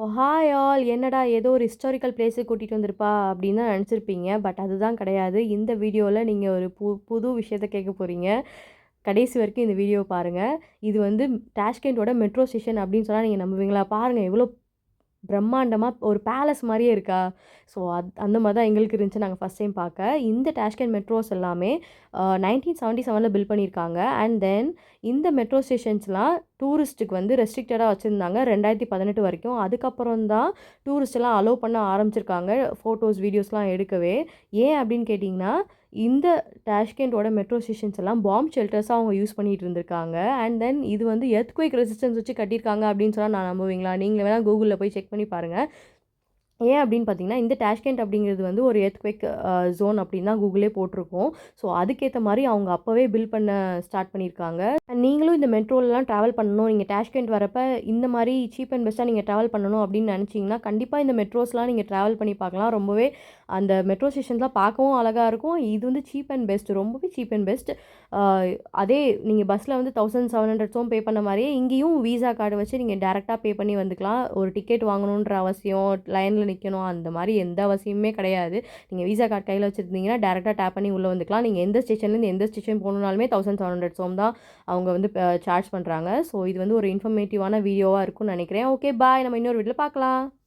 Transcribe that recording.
ஓ hi all என்னடா ஏதோ ஒரு ஹிஸ்டாரிக்கல் பிளேஸுக்கு கூட்டிகிட்டு வந்திருப்பா அப்படின்னு தான் நினச்சிருப்பீங்க. பட் அதுதான் கிடையாது. இந்த வீடியோவில் நீங்கள் ஒரு புது விஷயத்த கேட்க போகிறீங்க. கடைசி வரைக்கும் இந்த வீடியோ பாருங்கள். இது வந்து டாஷ்கெண்டோட மெட்ரோ ஸ்டேஷன் அப்படின்னு சொன்னால் நீங்கள் நம்புவீங்களா? பாருங்கள் எவ்வளோ பிரம்மாண்டமா ஒரு பேலஸ் மாரியே இருக்கா? ஸோ அந்த மாரி தான் எங்களுக்கு இருந்துச்சு நாங்க ஃபர்ஸ்ட் டைம் பார்க்க. இந்த டாஷ்கண்ட் மெட்ரோஸ் எல்லாமே 1977ல பில்ட் பண்ணியிருக்காங்க. அண்ட் தென் இந்த மெட்ரோ ஸ்டேஷன்ஸ்லாம் டூரிஸ்ட்டுக்கு வந்து ரெஸ்ட்ரிக்டடா வச்சிருந்தாங்க 2018 வரைக்கும். அதுக்கப்புறம் தான் டூரிஸ்ட்லாம் அலோவ் பண்ண ஆரம்பிச்சிருக்காங்க. ஃபோட்டோஸ், வீடியோஸ்லாம் எடுக்கவே. ஏன் அப்படின்னு கேட்டிங்கன்னா, இந்த டாஷ்கெண்டோட மெட்ரோ ஸ்டேஷன்ஸ் எல்லாம் பாம்ப் ஷெல்டர்ஸா அவங்க யூஸ் பண்ணிட்டு இருந்திருக்காங்க. அண்ட் தென் இது வந்து எர்த்குவேக் ரெசிஸ்டன்ஸ் வச்சு கட்டியிருக்காங்க அப்படின்னு சொன்னா நான் நம்புவீங்களா? நீங்க வேணா Googleல போய் செக் பண்ணி பாருங்க. ஏன் அப்படின்னு பார்த்தீங்கன்னா, இந்த டாஷ்கெண்ட் அப்படிங்கிறது வந்து ஒரு எர்த்குவேக் ஜோன் அப்படின்னு தான் கூகுளே போட்டிருக்கும். ஸோ அதுக்கேத்த மாரி அவங்க அப்பவே பில்ட் பண்ண ஸ்டார்ட் பண்ணியிருக்காங்க. அண்ட் நீங்களும் இந்த மெட்ரோலலாம் ட்ராவல் பண்ணணும், நீங்க டாஷ்கெண்ட் வரப்ப இந்த மாரி சீப் அண்ட் பெஸ்ட்டா நீங்க ட்ராவல் பண்ணணும் அப்படின்னு நினச்சிங்கன்னா, கண்டிப்பா இந்த மெட்ரோஸ்லாம் நீங்க ட்ராவல் பண்ணி பார்க்கலாம். ரொம்பவே அந்த மெட்ரோ ஸ்டேஷன்ஸ்லாம் பார்க்கவும் அழகா இருக்கும். இது வந்து சீப் அண்ட் பெஸ்ட், ரொம்பவே சீப் அண்ட் பெஸ்ட். அ அதே நீங்க பஸ்ல வந்து 1700 பே பண்ண மாரியே இங்கேயும் விசா கார்டு வச்சு நீங்க டைரக்ட்டா பே பண்ணி வந்துக்கலாம். ஒரு டிக்கெட் வாங்கணுன்ற அவசியம், லைன்ல நிக்கணும் அந்த மாரி எந்த அவசியமுமே கிடையாது. நீங்க விசா கார்டு கையில வச்சிருந்தீங்கன்னா, டைரக்ட்டா டேப் பண்ணி உள்ள வந்துக்கலாம். நீங்க எந்த ஸ்டேஷன்லேருந்து எந்த ஸ்டேஷன் போகணும்னாலுமே 1700 தான் அவங்க வந்து சார்ஜ் பண்றாங்க. ஸோ இது வந்து ஒரு இன்ஃபர்மேட்டிவான வீடியோவா இருக்கும்னு நினைக்கிறேன். Okay bye. நம்ம இன்னொரு வீடியோல பார்க்கலாம்.